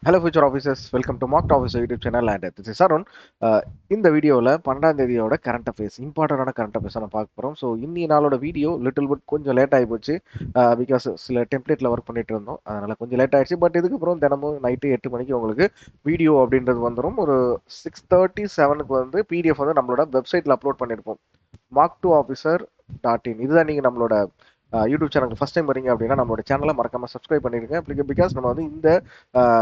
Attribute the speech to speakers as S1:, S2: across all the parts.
S1: Hello future officers, welcome to mark officer YouTube channel. And this is Arun. இந்த வீடியோவில் 12ஆம் தேதியோட current affairs, இம்பார்ட்டண்டான current affairs நம்ம பார்க்க போகிறோம். ஸோ இன்னி நாளோட வீடியோ லிட்டில் பிட் கொஞ்சம் லேட் ஆகி போச்சு. பிகாஸ் சில டெம்ப்ளேட்டில் ஒர்க் பண்ணிட்டு இருந்தோம், அதனால் கொஞ்சம் லேட் ஆகிடுச்சு. பட் இதுக்கப்புறம் தினமும் நைட்டு 8 மணிக்கு உங்களுக்கு வீடியோ அப்படின்றது வந்துடும். ஒரு 6:37 வந்து பிடிஎஃப் வந்து நம்மளோட வெப்சைட்டில் அப்லோட் பண்ணியிருப்போம், mark2officer.in. இதுதான் நீங்கள் நம்மளோட யூடியூப் சேனலுக்கு ஃபஸ்ட் டைம் வரீங்க அப்படின்னா நம்மளோட சேனலை மறக்காம சப்ஸ்கிரைப் பண்ணிருங்க. பிகாஸ் நம்ம வந்து இந்த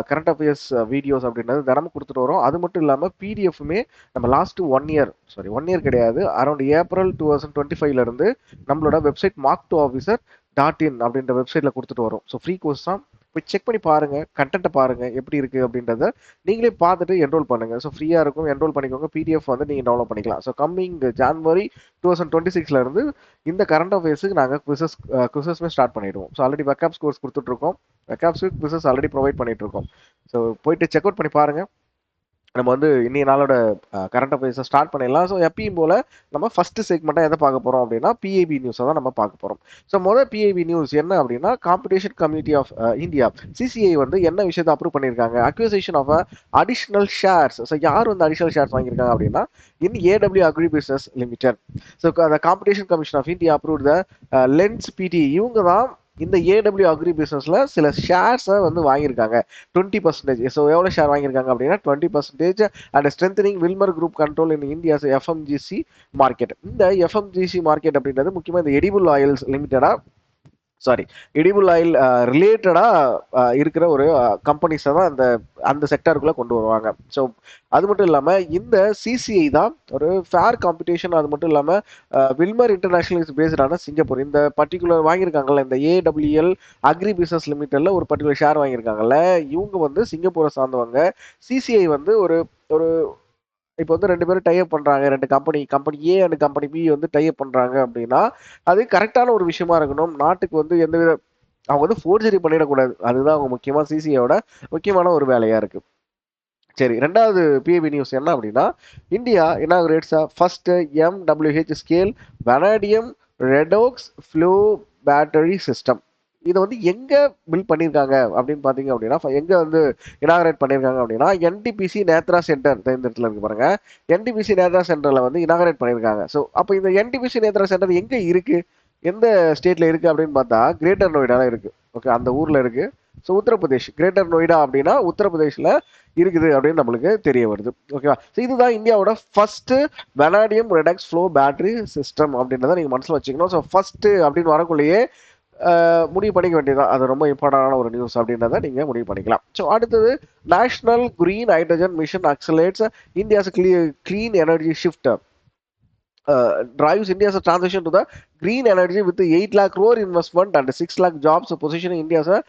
S1: கரண்ட் அஃபேர்ஸ் வீடியோஸ் அப்படின்றது தினமும் கொடுத்துட்டு வரோம். அது மட்டும் இல்லாமல் பிடிஎஃப்மே நம்ம லாஸ்ட் 1 இயர் கிடையாது, அரௌண்ட் ஏப்ரல் 2025 இருந்து நம்மளோட வெப்சைட் mark2officer.in அப்படின்ற வெப்சைட்ல கொடுத்துட்டு வரோம். ஸோ ஃப்ரீ கோர்ஸ் தான், போய் செக் பண்ணி பாருங்க, கண்டென்ட்டை பாருங்க எப்படி இருக்கு அப்படின்றத நீங்களே பார்த்துட்டு என்ரோல் பண்ணுங்க. ஸோ ஃப்ரீயா இருக்கும், என்ரோல் பண்ணிக்கோங்க. பிடிஎஃப் வந்து நீங்க டவுன்லோட் பண்ணிக்கலாம். ஸோ கம்மிங் ஜான்வரி 2026 இருந்து இந்த கரண்ட் அஃபேர்ஸுக்கு நாங்கள் குவிசஸ்மே ஸ்டார்ட் பண்ணிடுவோம். ஸோ ஆல்ரெடி வெக்காப்ஸ் கோர்ஸ் கொடுத்துட்டு இருக்கோம், வெக்காப்ஸுக்கு குவிசஸ் ஆல்ரெடி ப்ரொவைட் பண்ணிட்டு இருக்கோம். ஸோ போயிட்டு செக் அவுட் பண்ணி பாருங்க. நம்ம வந்து இன்னைய நாளோட கரண்ட் அஃபேர்ஸை ஸ்டார்ட் பண்ணிடலாம். ஸோ எப்பயும் போல நம்ம ஃபர்ஸ்ட் செக்மெண்ட்டாக எதை பார்க்க போகிறோம் அப்படின்னா பிஐபி நியூஸை தான் நம்ம பார்க்க போகிறோம். ஸோ முதல் பிஐபி நியூஸ் என்ன அப்படின்னா, competition committee of India CCI வந்து என்ன விஷயத்தை அப்ரூவ் பண்ணியிருக்காங்க, acquisition of additional shares. So யார் வந்து அடிஷனல் ஷேர்ஸ் வாங்கியிருக்காங்க அப்படின்னா, in AW agri business limited. So the competition commission of India approve the லென்ஸ் பிடி. இவங்க தான் இந்த ஏடபிள்யூ அக்ரி பிசினஸ்ல சில ஷேர்ஸை வந்து வாங்கியிருக்காங்க 20%. ஸோ எவ்வளோ ஷேர் வாங்கியிருக்காங்க அப்படின்னா 20%. And strengthening Wilmar group control in India's FMCG market. இந்த எஃப்எம்ஜிசி மார்க்கெட் அப்படின்றது முக்கியமாக இந்த எடிபிள் ஆயில்ஸ் லிமிடெடா, எடிபிள் ஆயில் ரிலேட்டடா இருக்கிற ஒரு கம்பெனிஸை தான் அந்த செக்டருக்குள்ள கொண்டு வருவாங்க. ஸோ அது மட்டும் இல்லாம இந்த சிசிஐ தான் ஒரு ஃபேர் காம்படிஷன். அது மட்டும் இல்லாம வில்மர் இன்டர்நேஷனல் இஸ் பேஸ்டான சிங்கப்பூர். இந்த பர்டிகுலர் வாங்கியிருக்காங்கல்ல, இந்த ஏடபிள்யூஎல் அக்ரி பிசினஸ் லிமிடெட்ல ஒரு பர்டிகுலர் ஷேர் வாங்கியிருக்காங்கல்ல, இவங்க வந்து சிங்கப்பூரை சார்ந்தவங்க. சிசிஐ வந்து ஒரு ஒரு இப்போ வந்து 2 பேரும் டைப் பண்றாங்க, 2 company A and company B வந்து டைப் பண்றாங்க அப்படின்னா அது கரெக்டான ஒரு விஷயமா இருக்கணும். நாட்டுக்கு வந்து எந்தவித அவங்க வந்து ஃபோர்ஜரி பண்ணிடக்கூடாது. அதுதான் அவங்க முக்கியமா சிசிஐயோட முக்கியமான ஒரு வேலையா இருக்கு. சரி, ரெண்டாவது பிஏபி நியூஸ் என்ன அப்படின்னா, இந்தியா இனாகுரேட்ஸ் ஃபர்ஸ்ட் எம்டபிள்யூஹெச் scale vanadium redox flow battery system. இதை வந்து எங்க பில்ட் பண்ணியிருக்காங்க அப்படின்னு பாத்தீங்க அப்படின்னா, எங்க வந்து இனாகரேட் பண்ணியிருக்காங்க அப்படின்னா, என்டிபிசி நேத்ரா சென்டர் இந்த இடத்துல இருக்கு பாருங்க. என்டிபிசி நேத்ரா சென்டர்ல வந்து இனாகரேட் பண்ணியிருக்காங்க. ஸோ அப்போ இந்த என்டிபிசி நேத்ரா சென்டர் எங்க இருக்கு, எந்த ஸ்டேட்ல இருக்கு அப்படின்னு பார்த்தா கிரேட்டர் நொய்டால இருக்கு. ஓகே, அந்த ஊர்ல இருக்கு. ஸோ உத்தரப்பிரதேஷ், கிரேட்டர் நொய்டா அப்படின்னா உத்தரப்பிரதேஷ்ல இருக்குது அப்படின்னு நம்மளுக்கு தெரிய வருது. ஓகேவா? ஸோ இதுதான் இந்தியாவோட first vanadium redox flow battery system அப்படின்றத நீங்க மனசுல வச்சுக்கணும். ஸோ ஃபர்ஸ்ட் அப்படின்னு வரக்குள்ளேயே முடிவு பண்ணிக்க வேண்டியதான், அது ரொம்ப இம்பார்ட்டன்டான ஒரு நியூஸ் அப்படின்றத நீங்க முடிவு பண்ணிக்கலாம். ஸோ அடுத்தது, national green hydrogen mission accelerates India's clean energy shift, drives India's transition to the green energy with 8 lakh crore investment and 6 lakh jobs, positioning India as a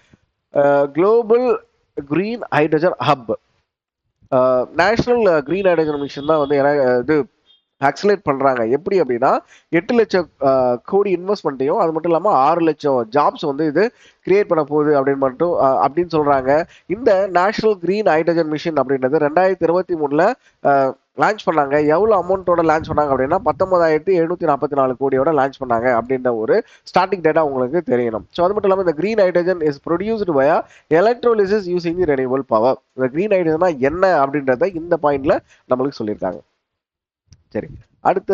S1: global green hydrogen hub. National green hydrogen mission தான் வந்து இது oxalate பண்றாங்க. எப்படி அப்படின்னா 8 லட்சம் கோடி இன்வெஸ்ட்மெண்ட்டையும், அது மட்டும் இல்லாமல் 6 லட்சம் ஜாப்ஸ் வந்து இது கிரியேட் பண்ண போகுது அப்படின்னு சொல்றாங்க. இந்த நேஷனல் கிரீன் ஹைட்ரஜன் மிஷன் அப்படின்றது 2023 லான்ச் பண்ணாங்க. எவ்வளவு அமௌண்ட்டோட லான்ச் பண்ணாங்க அப்படின்னா 19,744 கோடியோட லான்ச் பண்ணாங்க அப்படின்ற ஒரு ஸ்டார்டிங் டேட்டா உங்களுக்கு தெரியணும். ஸோ அது மட்டும் இல்லாமல் இந்த green hydrogen is produced by electrolysis using the renewal power. இந்த கிரீன் ஹைட்ரஜனா என்ன அப்படின்றத இந்த பாயிண்ட்ல நம்மளுக்கு சொல்லியிருக்காங்க. சரி, அடுத்த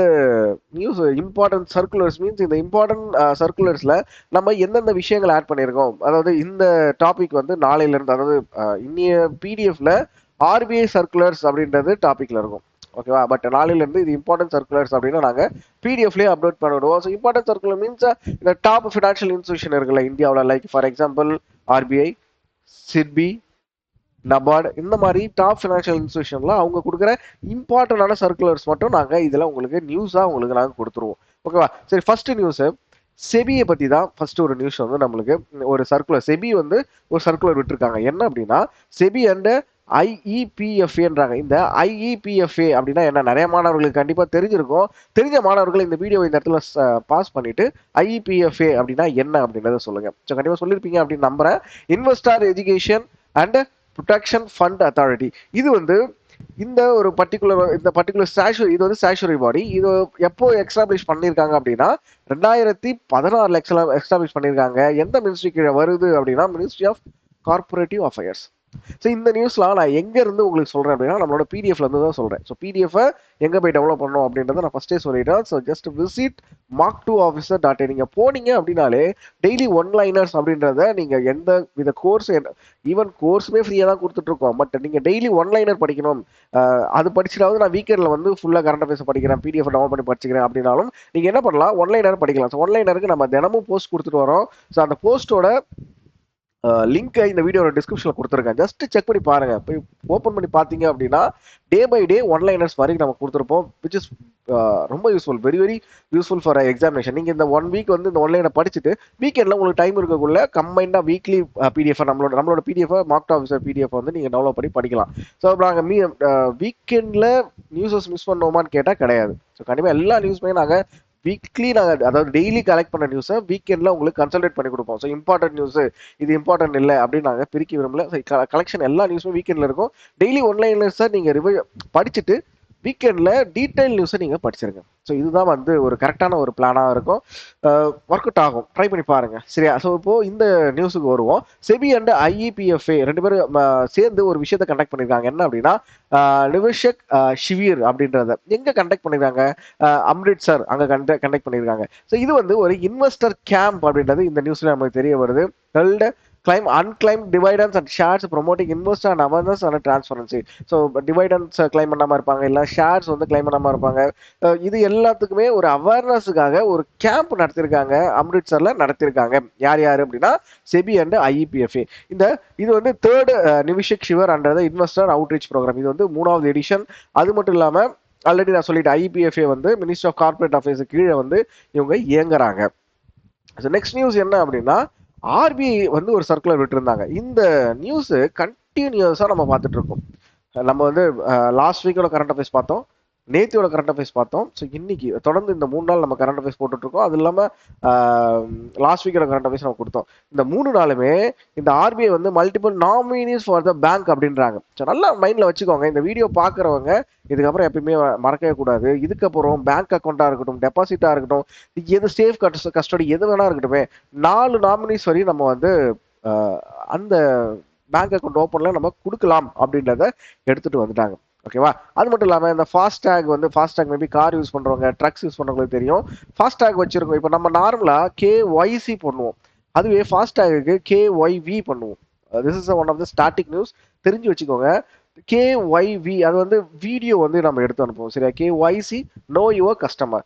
S1: நியூஸ் இம்பார்ட்டன்ட் சர்க்குலர்ஸ். மீன்ஸ் இந்த இம்பார்ட்டன்ட் சர்க்குலர்ஸ்ல நம்ம எந்தெந்த விஷயங்கள் ஆட் பண்ணியிருக்கோம், அதாவது இந்த டாபிக் வந்து நாளையில இருந்து, அதாவது இன்னைய பிடிஎஃப்ல ஆர்பிஐ சர்க்குலர்ஸ் அப்படின்றது டாபிக்ல இருக்கும். ஓகேவா? பட் நாளையில இருந்து இது இம்பார்ட்டன்ட் சர்க்குலர்ஸ் அப்படின்னு நாங்க பிடிஎஃப்லயே அப்லோட் பண்ணிவிடுவோம். ஸோ இம்பார்ட்டன்ட் சர்க்குலர் மீன்ஸ் இந்த டாப் ஃபினான்ஷியல் இன்ஸ்டியூஷன் இருக்குல்ல இந்தியாவில், like for example RBI, SIDBI, NABARD, இந்த மாதிரி டாப் ஃபினான்ஷியல் இன்ஸ்டியூஷன்ல அவங்க கொடுக்குற இம்பார்ட்டன்டான சர்க்குலர்ஸ் மட்டும் நாங்க இதுல உங்களுக்கு நியூஸா உங்களுக்கு நாங்க கொடுத்துருவோம். ஓகேவா? சரி, ஃபர்ஸ்ட் நியூஸ் செபியை பத்தி தான். ஃபர்ஸ்ட் ஒரு நியூஸ் வந்து நம்மளுக்கு ஒரு சர்க்குலர், செபி வந்து ஒரு சர்க்குலர் விட்டுருக்காங்க. என்ன அப்படின்னா, செபி அண்ட் ஐஇபிஎஃப்ஏன்றாங்க. இந்த ஐஇபிஎஃப்ஏ அப்படின்னா என்ன, நிறைய மாணவர்களுக்கு கண்டிப்பா தெரிஞ்சிருக்கும். தெரிஞ்ச மாணவர்கள் இந்த வீடியோ இந்த இடத்துல பாஸ் பண்ணிட்டு ஐஇபிஎஃப்ஏ அப்படின்னா என்ன அப்படின்றத சொல்லுங்க. ஸோ கண்டிப்பா சொல்லியிருப்பீங்க அப்படின்னு நம்புறேன். Investor education and protection fund authority. இது வந்து இந்த பர்டிகுலர் ஸ்டாச்சுரி, இது வந்து ஸ்டாச்சுரி பாடி. இது எப்போ எக்ஸ்டாப்ளிஷ் பண்ணியிருக்காங்க அப்படின்னா 2016 எக்ஸ்டாப்ளிஷ் பண்ணியிருக்காங்க. எந்த மினிஸ்ட்ரி கீழே வருது அப்படின்னா ministry of cooperative affairs. So இந்த நியூஸ்லாம் நான் எங்கேருந்து உங்களுக்கு சொல்கிறேன் அப்படின்னா நம்மளோட பிடிஎஃப்ல இருந்து தான் சொல்கிறேன். ஸோ பிடிஎஃப் எங்கே போய் டெவலப் பண்ணணும் அப்படின்றத நான் ஃபஸ்ட்டே சொல்லிட்டேன். So just visit mark2officer.in. நீங்கள் போனீங்க அப்படின்னாலே டெய்லி ஒன்லைனர்ஸ் அப்படின்றத நீங்கள் எந்த வித கோர்ஸ், ஈவன் கோர்ஸுமே ஃப்ரீயாக தான் கொடுத்துட்ருக்கோம். பட் நீங்கள் டெய்லி ஒன்லைனர் படிக்கணும், அது படிச்சிட்டாவது நான் வீக்கெண்டில் வந்து ஃபுல்லாக கரண்ட் அஃபேர்ஸ் படிக்கிறேன், பிடிஎஃப் டவுன்லோட் பண்ணி படிச்சுக்கிறேன் அப்படின்னாலும் நீங்கள் என்ன பண்ணலாம், ஒன்லைனர் படிக்கலாம். ஸோ ஒன்லைனருக்கு நம்ம தினமும் போஸ்ட் கொடுத்துட்டு வரோம். ஸோ அந்த போஸ்ட்டோட லிங்க் இந்த வீடியோட டிஸ்கிரிப்ஷன்ல கொடுத்துருக்கேன். ஜஸ்ட் செக் பண்ணி பாருங்க. போய் ஓப்பன் பண்ணி பார்த்தீங்க அப்படின்னா டே பை டே ஒன்லைனர்ஸ் வரைக்கும் நம்ம கொடுத்துருப்போம். விச் இஸ் ரொம்ப useful, very very useful for examination. நீங்கள் இந்த 1 வீக் வந்து இந்த ஒன்லைனை படிச்சுட்டு வீக்கெண்டில் உங்களுக்கு டைம் இருக்கக்குள்ள கம்பைண்டாக வீக்லி பிடிஎஃப் நம்மளோட பிடிஎஃப் mark2officer பிடிஎஃப் வந்து நீங்கள் டவுன்லோட் பண்ணி படிக்கலாம். ஸோ நாங்கள் வீக்கெண்டில் நியூஸஸ் மிஸ் பண்ணோமான்னு கேட்டால் கிடையாது. ஸோ கண்டிப்பாக எல்லா நியூஸுமே நாங்கள் வீக்லி நாங்கள், அதாவது டெய்லி கலெக்ட் பண்ண நியூஸை வீக்கெண்டில் உங்களுக்கு கன்சல்டேட் பண்ணி கொடுப்போம். ஸோ இம்பார்ட்டன்ட் நியூஸ், இது இம்பார்ட்டன்ட் இல்லை அப்படின்னு நாங்கள் பிரிக்க விரும்பல. கலெக்ஷன் எல்லா நியூஸும் வீக்கெண்டில் இருக்கும். டெய்லி ஒன்லைனர்ஸை நீங்கள் படிச்சுட்டு வீக்கெண்டில் டீட்டெயில் நியூஸை நீங்கள் படிச்சிருங்க. ஸோ இதுதான் வந்து ஒரு கரெக்டான ஒரு பிளானாக இருக்கும். ஒர்க் அவுட் ஆகும், ட்ரை பண்ணி பாருங்க. சரியா? ஸோ இப்போது இந்த நியூஸுக்கு வருவோம். செபி அண்ட் ஐஇபிஎஃப்ஏ ரெண்டு பேரும் சேர்ந்து ஒரு விஷயத்தை கண்டக்ட் பண்ணியிருக்காங்க. என்ன அப்படின்னா நிவேஷக் ஷிவியர் அப்படின்றத எங்கே கண்டக்ட் பண்ணியிருக்காங்க, அம்ரிட்சர் அங்கே கண்டக்ட் பண்ணியிருக்காங்க. ஸோ இது வந்து ஒரு இன்வெஸ்டர் கேம்ப் அப்படின்றது இந்த நியூஸில் நமக்கு தெரிய வருது. Held claim unclaimed dividends and shares promoting investor and awareness and transparency. So dividends claim பண்ணாமல் இருப்பாங்க, இல்லை ஷேர்ஸ் வந்து கிளைம் பண்ணாமல் இருப்பாங்க. இது எல்லாத்துக்குமே ஒரு அவேர்னஸுக்காக ஒரு கேம்ப் நடத்திருக்காங்க, அம்ரிட்சர்ல நடத்திருக்காங்க. யார் யார் அப்படின்னா செபி அண்ட் ஐஇபிஎஃப்ஏ. இது வந்து third Niveshak Shivir under the investor outreach program. இது வந்து 3வது எடிஷன். அது மட்டும் இல்லாமல் ஆல்ரெடி நான் சொல்லிட்டு ஐஇபிஎஃப்ஏ வந்து மினிஸ்ட்ரி ஆஃப் கார்பரேட் அஃபேர்ஸ் கீழே வந்து இவங்க இயங்குறாங்க. ஸோ நெக்ஸ்ட் நியூஸ் என்ன அப்படின்னா ஆர்பிஐ வந்து ஒரு சர்க்குலர் விட்டுருந்தாங்க. இந்த நியூஸ் கண்டினியூஸாக நம்ம பார்த்துட்டு இருக்கோம். நம்ம வந்து லாஸ்ட் வீக்கோட கரண்ட் அஃபேர்ஸ் பார்த்தோம், நேத்தியோட கரண்ட் அஃபேர்ஸ் பார்த்தோம். ஸோ இன்னைக்கு தொடர்ந்து இந்த 3 நாள் நம்ம கரண்ட் அஃபேர்ஸ் போட்டுட்ருக்கோம். அது இல்லாமல் லாஸ்ட் வீக்கோட கரண்ட் அஃபேர்ஸ் நம்ம கொடுத்தோம். இந்த 3 நாளுமே இந்த ஆர்பிஐ வந்து multiple nominees for the bank அப்படின்றாங்க. ஸோ நல்லா மைண்டில் வச்சுக்கோங்க. இந்த வீடியோ பார்க்குறவங்க இதுக்கப்புறம் எப்பயுமே மறக்கவே கூடாது. இதுக்கப்புறம் பேங்க் அக்கௌண்ட்டாக இருக்கட்டும், டெபாசிட்டாக இருக்கட்டும், எது சேஃப் கஸ்டடி எது வேணா இருக்கட்டுமே, 4 நாமினிஸ் வரையும் நம்ம வந்து அந்த பேங்க் அக்கௌண்ட் ஓப்பனில் நம்ம கொடுக்கலாம் அப்படின்றத எடுத்துகிட்டு வந்துட்டாங்க. ஓகேவா? அது மட்டும் இல்லாமல் இந்த ஃபாஸ்டேக் வந்து ஃபாஸ்டேக் மேபி கார் யூஸ் பண்ணுறவங்க, ட்ரக்ஸ் யூஸ் பண்ணுறவங்களுக்கு தெரியும். ஃபாஸ்டேக் வச்சுருக்கோம். இப்போ நம்ம நார்மலாக KYC பண்ணுவோம், அதுவே ஃபாஸ்டேக்கு KYV பண்ணுவோம். This is one of the static news, தெரிஞ்சு வச்சுக்கோங்க. KYV அது வந்து வீடியோ வந்து நம்ம எடுத்து அனுப்புவோம். சரியா? KYC no your customer,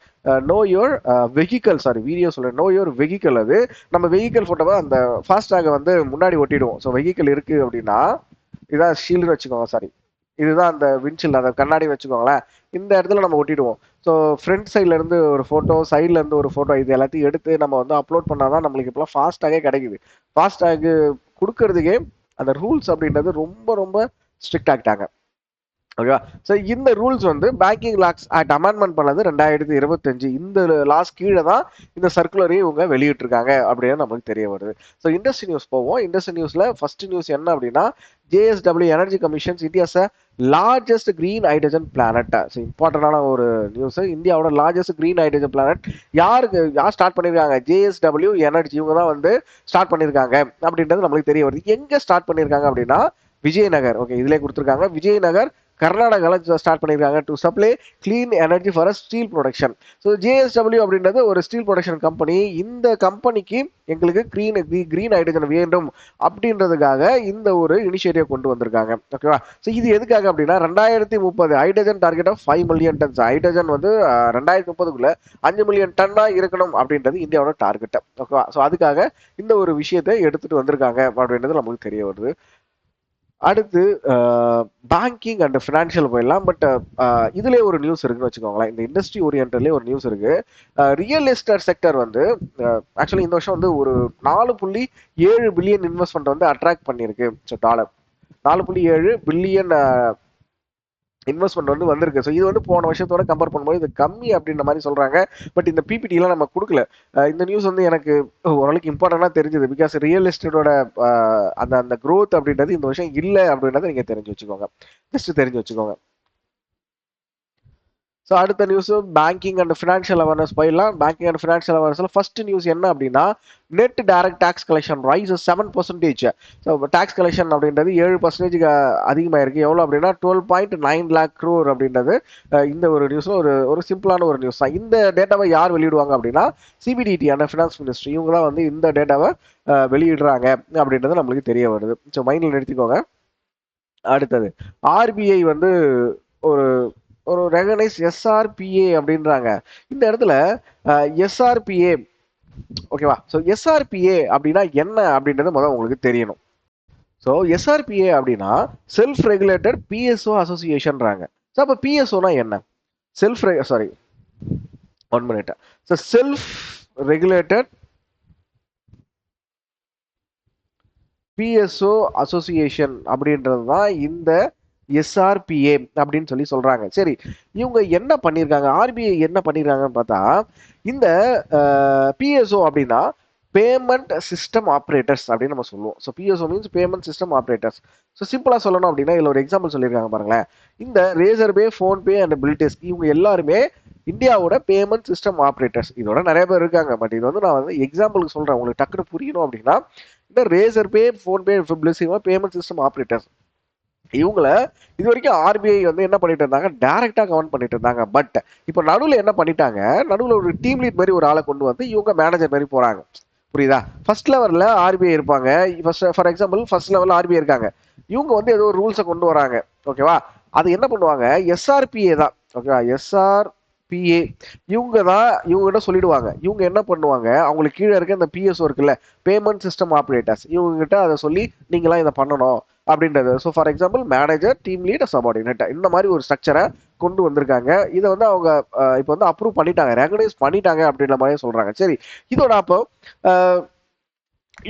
S1: no your vehicle, sorry video சொல்கிறேன், நோ யுவர் வெஹிக்கல். அது நம்ம வெஹிக்கல் ஃபோட்டோவை அந்த ஃபாஸ்டேகை வந்து முன்னாடி ஒட்டிடுவோம். ஸோ வெஹிக்கல் இருக்குது அப்படின்னா இதான் ஷீல்டுன்னு வச்சுக்கோங்க, சாரி இதுதான் அந்த விண்ட்ஷீல்டு, அந்த கண்ணாடி வச்சுக்கோங்களேன். இந்த இடத்துல நம்ம ஒட்டிடுவோம். ஸோ ஃப்ரண்ட் சைட்லேருந்து ஒரு ஃபோட்டோ, சைட்லேருந்து ஒரு ஃபோட்டோ, இது எல்லாத்தையும் எடுத்து நம்ம வந்து அப்லோட் பண்ணால் தான் நம்மளுக்கு இப்போலாம் ஃபாஸ்டாகே கிடைக்குது. ஃபாஸ்டாகு கொடுக்கறதுக்கே அந்த ரூல்ஸ் அப்படின்றது ரொம்ப ரொம்ப ஸ்ட்ரிக்ட் ஆகிட்டாங்க. ஓகேவா? ஸோ இந்த ரூல்ஸ் வந்து பேங்கிங் லாக்ஸ் ஆக்ட் அமெண்ட்மெண்ட் பண்ணது 2025. இந்த லாஸ் கீழே தான் இந்த சர்க்குலரையும் இவங்க வெளியிட்டிருக்காங்க அப்படின்னு நமக்கு தெரிய வருது. ஸோ இண்டஸ்ட்ரி நியூஸ் போவோம். இண்டஸ்ட்ரி நியூஸ்ல ஃபர்ஸ்ட் நியூஸ் என்ன அப்படின்னா JSW energy commissions India's largest green hydrogen plant. So இம்பார்ட்டன்டான ஒரு நியூஸ். இந்தியாவோட லார்ஜஸ்ட் கிரீன் ஹைட்ரஜன் பிளானட் யார் ஸ்டார்ட் பண்ணியிருக்காங்க? JSW எனர்ஜி, இவங்க தான் வந்து ஸ்டார்ட் பண்ணியிருக்காங்க அப்படின்றது நம்மளுக்கு தெரிய வருது. எங்கே ஸ்டார்ட் பண்ணியிருக்காங்க அப்படின்னா விஜயநகர். ஓகே, இதிலே கொடுத்துருக்காங்க. விஜயநகர் கர்நாடகாவில் ஸ்டார்ட் பண்ணியிருக்காங்க to supply clean energy for steel production. So JSW அப்படின்றது ஒரு ஸ்டீல் ப்ரொடக்ஷன் கம்பெனி. இந்த கம்பெனிக்கு எங்களுக்கு கிரீன் ஹைட்ரஜன் வேண்டும் அப்படின்றதுக்காக இந்த ஒரு இனிஷியேட்டிவ் கொண்டு வந்திருக்காங்க. ஓகேவா? ஸோ இது எதுக்காக அப்படின்னா 2030 hydrogen target of 5 million tons. Hydrogen வந்து 2030க்குள்ள 5 மில்லியன் டன்னா இருக்கணும் அப்படின்றது இந்தியாவோட டார்கெட். ஓகேவா? ஸோ அதுக்காக இந்த ஒரு விஷயத்தை எடுத்துட்டு வந்திருக்காங்க அப்படின்றது நமக்கு தெரிய வருது. அடுத்து பேங்கிங் அண்ட் ஃபினான்ஷியல் போயிடலாம். பட் இதுலேயே ஒரு நியூஸ் இருக்குன்னு வச்சுக்கோங்களேன். இந்த இண்டஸ்ட்ரி ஓரியன்ட்லேயே ஒரு நியூஸ் இருக்கு. ரியல் எஸ்டேட் செக்டர் வந்து ஆக்சுவலி இந்த வருஷம் வந்து ஒரு 4.7 பில்லியன் இன்வெஸ்ட்மெண்ட் வந்து அட்ராக்ட் பண்ணியிருக்கு. ஸோ $4.7 பில்லியன் இன்வெஸ்ட்மெண்ட் வந்து வந்திருக்கு. ஸோ இது வந்து போன வருஷத்தோட கம்பேர் பண்ணும்போது இது கம்மி அப்படின்ற மாதிரி சொல்றாங்க. பட் இந்த பிபிடிலாம் நம்ம கொடுக்கல. இந்த நியூஸ் வந்து எனக்கு ஓரளவுக்கு இம்பார்ட்டண்டாக தெரிஞ்சது. பிகாஸ் ரியல் எஸ்டேட்டோட அந்த க்ரோத் அப்படின்றது இந்த வருஷம் இல்லை அப்படின்றத நீங்க தெரிஞ்சு வச்சுக்கோங்க. ஜஸ்ட் தெரிஞ்சு வச்சுக்கோங்க. ஸோ அடுத்த news banking and financial awareness போயிடலாம். பேங்கிங் அண்ட் ஃபினான்ஷியல் அவேர்னஸில் ஃபர்ஸ்ட் நியூஸ் என்ன அப்படின்னா, net direct tax collection rise 7%. So tax collection அப்படின்றது 7% அதிகமாக இருக்குது. எவ்வளோ அப்படின்னா 12.9 lakh crore அப்படின்றது இந்த ஒரு நியூஸில் ஒரு சிம்பிளான ஒரு நியூஸ் தான். இந்த டேட்டாவை யார் வெளியிடுவாங்க அப்படின்னா சிபிடிடி அந்த ஃபினான்ஸ் மினிஸ்ட்ரி, இவங்க தான் வந்து இந்த டேட்டாவை வெளியிடுறாங்க அப்படின்றது நம்மளுக்கு தெரிய வருது. ஸோ மைண்டில் நிறுத்திக்கோங்க. அடுத்தது ஆர்பிஐ வந்து ஒரு ஒரு ரெகனைஸ் எஸ்ஆர்பிஏ அப்படின்றாங்க. இந்த இடத்துல எஸ்ஆர்பிஏ ஓகேவா. ஸோ எஸ்ஆர்பிஏ அப்படின்னா என்ன அப்படின்றது முதல்ல உங்களுக்கு தெரியணும். ஸோ எஸ்ஆர்பிஏ அப்படின்னா செல்ஃப் ரெகுலேட்டட் பிஎஸ்ஓ அசோசியேஷன்றாங்க. ஸோ அப்போ பிஎஸ்ஓனா என்ன? செல்ஃப் ரெகுலேட்டட் பிஎஸ்ஓ அசோசியேஷன் அப்படின்றது தான் இந்த எஸ்ஆர்பிஏ அப்படின்னு சொல்லி சொல்றாங்க. சரி, இவங்க என்ன பண்ணியிருக்காங்க, ஆர்பிஐ என்ன பண்ணியிருக்காங்கன்னு பார்த்தா, இந்த பிஎஸ்ஓ அப்படின்னா பேமெண்ட் சிஸ்டம் ஆப்ரேட்டர்ஸ் அப்படின்னு நம்ம சொல்லுவோம். So PSO means payment system operators. So சிம்பிளா சொல்லணும் அப்படின்னா இதில் ஒரு எக்ஸாம்பிள் சொல்லியிருக்காங்க பாருங்களேன். இந்த ரேசர்பே, ஃபோன்பே அண்ட் பில்டெஸ்க் இவங்க எல்லாருமே இந்தியாவோட பேமெண்ட் சிஸ்டம் ஆப்ரேட்டர்ஸ். இதோட நிறைய பேர் இருக்காங்க, பட் இது வந்து நான் வந்து எக்ஸாம்பிளுக்கு சொல்றேன், உங்களுக்கு டக்குனு புரியணும் அப்படின்னா. இந்த Razorpay, PhonePe, BillDesk payment system operators இவங்கள இது வரைக்கும் ஆர்பிஐ வந்து என்ன பண்ணிட்டு இருந்தாங்க, டைரக்டா கவர்ன் பண்ணிட்டு இருந்தாங்க. பட் இப்போ நடுவில் என்ன பண்ணிட்டாங்க, நடுவில் ஒரு டீம் லீட் மாதிரி ஒரு ஆளை கொண்டு வந்து இவங்க மேனேஜர் மாதிரி போறாங்க. புரியுதா? ஃபர்ஸ்ட் லெவலில் ஆர்பிஐ இருப்பாங்க. ஃபார் எக்ஸாம்பிள் ஃபர்ஸ்ட் லெவலில் ஆர்பிஐ இருக்காங்க. இவங்க வந்து ஏதோ ஒரு ரூல்ஸை கொண்டு வராங்க. ஓகேவா? அது என்ன பண்ணுவாங்க, எஸ்ஆர்பிஏ தான். ஓகேவா? எஸ்ஆர்பிஏ இவங்க தான் இவங்ககிட்ட சொல்லிடுவாங்க. இவங்க என்ன பண்ணுவாங்க, அவங்களுக்கு கீழே இருக்க இந்த பிஎஸ்ஓ இருக்குல்ல, பேமெண்ட் சிஸ்டம் ஆப்ரேட்டர்ஸ், இவங்க கிட்ட அதை சொல்லி நீங்களாம் இதை பண்ணணும் அப்படின்றது. So for example manager, team lead, subordinate, இந்த மாதிரி ஒரு ஸ்ட்ரக்சரை கொண்டு வந்திருக்காங்க. இதை வந்து அவங்க இப்போ வந்து அப்ரூவ் பண்ணிட்டாங்க, ரெகனைஸ் பண்ணிட்டாங்க அப்படின்ற மாதிரி சொல்றாங்க. சரி, இதோட அப்போ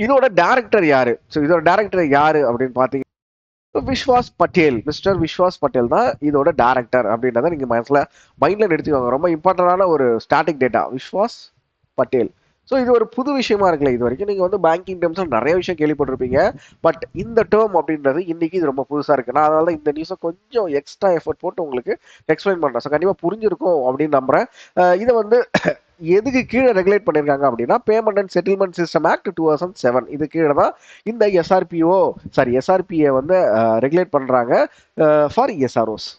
S1: இதோட டைரக்டர் யாரு? ஸோ இதோட டைரக்டர் யாரு அப்படின்னு பார்த்தீங்க, விஸ்வாஸ் பட்டேல், மிஸ்டர் விஸ்வாஸ் பட்டேல் தான் இதோட டைரக்டர் அப்படின்றத நீங்க மைண்ட்ல எடுத்துக்கோங்க. ரொம்ப இம்பார்ட்டன்டான ஒரு static data, Vishwas Patel. So இது ஒரு புது விஷயமா இருக்குல்ல. இது வரைக்கும் நீங்க வந்து பேங்கிங் டேர்ம்ஸ்ல நிறைய விஷயம் கேள்விப்பட்டிருப்பீங்க, பட் இந்த டேர்ம் அப்படின்றது இன்னைக்கு இது ரொம்ப புதுசா இருக்கு. நான் அதனால இந்த நியூஸை கொஞ்சம் எக்ஸ்ட்ரா எஃபர்ட் போட்டு உங்களுக்கு எக்ஸ்பிளைன் பண்றேன். ஸோ கண்டிப்பா புரிஞ்சிருக்கும் அப்படின்னு நம்புறேன். இதை வந்து எதுக்கு கீழே ரெகுலேட் பண்ணிருக்காங்க அப்படின்னா, payment and settlement system act 2007 இது கீழே தான் இந்த எஸ்ஆர்பிஏ வந்து ரெகுலேட் பண்றாங்க ஃபார் எஸ்ஆர்ஓஸ்.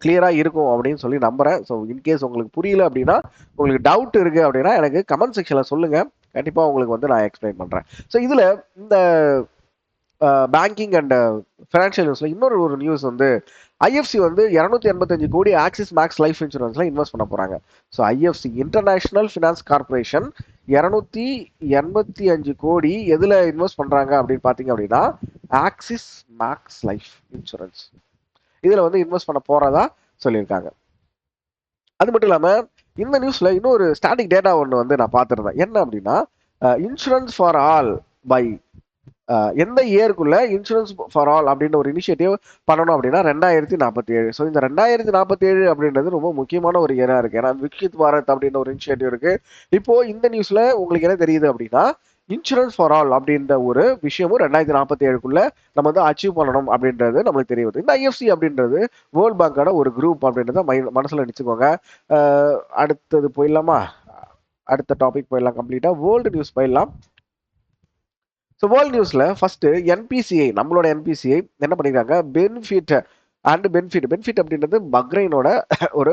S1: கிளியரா இருக்கும் அப்படின்னு சொல்லி நம்புறேன். ஸோ இன்கேஸ் உங்களுக்கு புரியல அப்படின்னா, உங்களுக்கு டவுட் இருக்கு அப்படின்னா எனக்கு கமெண்ட் செக்ஷன்ல சொல்லுங்க, கண்டிப்பா உங்களுக்கு வந்து நான் எக்ஸ்பிளைன் பண்றேன். ஸோ இதுல இந்த பேங்கிங் அண்ட் ஃபினான்ஷியல் நியூஸ்ல இன்னொரு ஒரு நியூஸ் வந்து, ஐஎஃப்சி வந்து 285 கோடி ஆக்சிஸ் மேக்ஸ் லைஃப் இன்சூரன்ஸ்ல இன்வெஸ்ட் பண்ண போறாங்க. So IFC international finance corporation 285 கோடி எதுல இன்வெஸ்ட் பண்றாங்க அப்படின்னு பாத்தீங்க அப்படின்னா, ஆக்சிஸ் மேக்ஸ் லைஃப் இன்சூரன்ஸ் இதுல வந்து இன்வெஸ்ட் பண்ண போறதா சொல்லியிருக்காங்க. அது மட்டும் இல்லாம இந்த நியூஸ்ல இன்னொரு ஸ்டாட்டிக் டேட்டா ஒன்று வந்து நான் பார்த்துருந்தேன். என்ன அப்படின்னா, இன்சூரன்ஸ் ஃபார் ஆல் பை எந்த இயருக்குள்ள இன்சூரன்ஸ் ஃபார் ஆல் அப்படின்ற ஒரு இனிஷியேட்டிவ் பண்ணணும் அப்படின்னா 2047. ஸோ இந்த 2047 அப்படின்றது ரொம்ப முக்கியமான ஒரு இயரா இருக்கு. ஏன்னா விக்ஷித் பாரத் அப்படின்ற ஒரு இனிஷியேட்டிவ் இருக்கு. இப்போ இந்த நியூஸ்ல உங்களுக்கு என்ன தெரியுது அப்படின்னா, இன்சூரன்ஸ் ஃபார் ஆல் அப்படின்ற ஒரு விஷயமும் 2047க்குள்ள நம்ம வந்து அச்சீவ் பண்ணணும் அப்படின்றது நம்மளுக்கு தெரிய வருது. இந்த ஐஎஃப்சி அப்படின்றது வேர்ல்ட் பேங்கோட ஒரு குரூப் அப்படின்றத மனசுல நினைச்சுக்கோங்க. அடுத்தது போயிடலாமா, அடுத்த டாபிக் போயிடலாம். கம்ப்ளீட்டா வேர்ல்டு நியூஸ் போயிடலாம். ஸோ வேர்ல்ட் நியூஸ்ல ஃபர்ஸ்ட் என்பிசிஐ, நம்மளோட என்பிசிஐ என்ன பண்ணிருக்காங்க, பெனிஃபிட் அப்படின்றது பக்ரைனோட ஒரு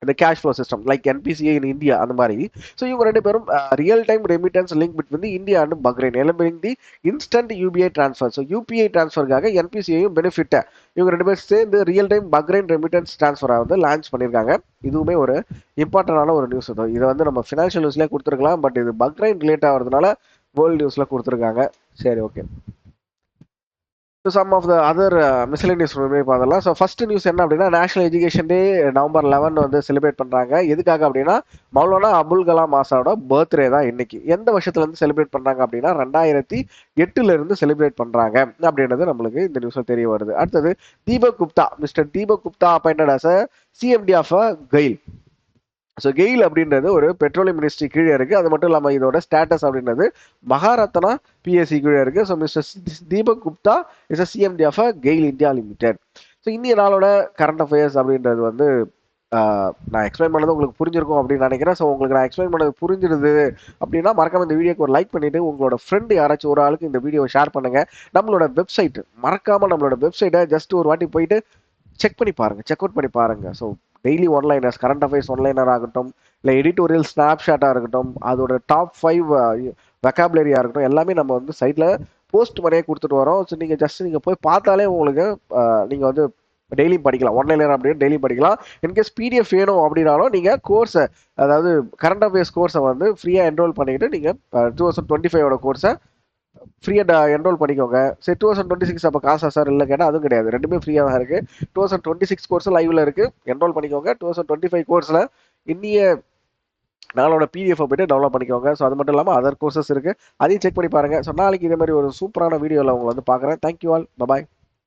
S1: இந்த cash flow system like NPCI in India அந்த மாதிரி. ஸோ இவங்க ரெண்டு பேரும் real time remittance link between India and Bahrain eliminating the instant UPI transfer. So UPI டிரான்ஸ்ஃபருக்காக என்பிசிஐயும் பெனிஃபிட் இவங்க ரெண்டு பேரும் சேர்ந்து ரியல் டைம் பக்ரைன் ரெமிட்டன்ஸ் டிரான்ஸ்ஃபரை வந்து லான்ச் பண்ணியிருக்காங்க. இதுவுமே ஒரு இம்பார்ட்டன்டான ஒரு நியூஸ் தான். இதை வந்து நம்ம ஃபினான்ஷியல் நியூஸ்லேயே கொடுத்துருக்கலாம், பட் இது பக்ரைன் ரிலேட் ஆகிறதுனால வேர்ல்டு நியூஸ்ல கொடுத்துருக்காங்க. சரி, okay. So some of the other miscellaneous பார்த்தலாம். ஸோ ஃபர்ஸ்ட் நியூஸ் என்ன அப்படின்னா, நேஷனல் எஜுகேஷன் டே நவம்பர் 11 வந்து செலிப்ரேட் பண்றாங்க. எதுக்காக அப்படின்னா, மௌலானா அபுல் கலாம் ஆசாவோட பர்த்டே தான் இன்னைக்கு. எந்த வருஷத்துல இருந்து செலிப்ரேட் பண்றாங்க அப்படின்னா 2008 இருந்து செலிப்ரேட் பண்றாங்க அப்படின்றது நம்மளுக்கு இந்த நியூஸ்ல தெரிய வருது. அடுத்தது Deepak Gupta, mister Deepak Gupta appointed as a CMD of GAIL. So GAIL அப்படின்றது ஒரு பெட்ரோலியம் மினிஸ்ட்ரி கீழே இருக்கு. அது மட்டும் இல்லாமல் இதோட ஸ்டேட்டஸ் அப்படின்றது மகாரத்னா பிஎஸ்சி கீழே இருக்கு. So mister Deepak Gupta is a CMD of GAIL India limited. So இந்திய நாளோட கரண்ட் அஃபேர்ஸ் அப்படின்றது வந்து நான் எக்ஸ்பிளைன் பண்ணது உங்களுக்கு புரிஞ்சிருக்கும் அப்படின்னு நினைக்கிறேன். ஸோ உங்களுக்கு நான் எக்ஸ்பிளைன் பண்ணது புரிஞ்சிருது அப்படின்னா மறக்காம இந்த வீடியோக்கு ஒரு லைக் பண்ணிட்டு உங்களோட ஃப்ரெண்டு யாராச்சும் ஒரு ஆளுக்கு இந்த வீடியோவை ஷேர் பண்ணுங்க. நம்மளோட வெப்சைட் மறக்காம நம்மளோட வெப்சைட்டை ஜஸ்ட் ஒரு வாட்டி போயிட்டு செக் பண்ணி பாருங்க, செக் அவுட் பண்ணி பாருங்க. So daily one-liners, current affairs one-liner ஆகட்டும், இல்லை எடிட்டோரியல் ஸ்னாப்ஷாட்டாக இருக்கட்டும், அதோட டாப் 5 வெக்காபுலரியாக இருக்கட்டும், எல்லாமே நம்ம வந்து சைட்டில் போஸ்ட் பண்ணியே கொடுத்துட்டு வரோம். ஸோ நீங்கள் ஜஸ்ட் நீங்கள் போய் பார்த்தாலே உங்களுக்கு நீங்கள் வந்து டெய்லி படிக்கலாம். ஒன்லைனர் அப்படின்னு டெய்லி படிக்கலாம். இன்கேஸ் பிடிஎஃப் வேணும் அப்படின்னாலும் நீங்கள் கோர்ஸை, அதாவது கரண்ட் அஃபேர்ஸ் கோர்ஸை வந்து ஃப்ரீயாக என்ரோல் பண்ணிக்கிட்டு நீங்கள் 2025 கோர்ஸை ஃப்ரீயாக என்ரோல் பண்ணிக்கோங்க. சரி 2026 அப்போ காசா சார் இல்லை கேட்டால் அதுவும் கிடையாது, ரெண்டுமே ஃப்ரீயாக தான் இருக்குது. 2026 கோர்ஸ் லைவ்ல இருக்குது, என்ரோல் பண்ணிக்கோங்க. 2025 கோர்ஸில் இன்னிய நாளோட பிடிஎஃப் போய்ட்டு டவுன்லோட் பண்ணிக்கோங்க. ஸோ அது மட்டும் இல்லாமல் அதர் கோர்சஸ் இருக்குது, அதையும் செக் பண்ணி பாருங்கள். ஸோ நாளைக்கு இதே மாதிரி ஒரு சூப்பரான வீடியோவில் உங்களை வந்து பார்க்குறேன். Thank you all, bye bye.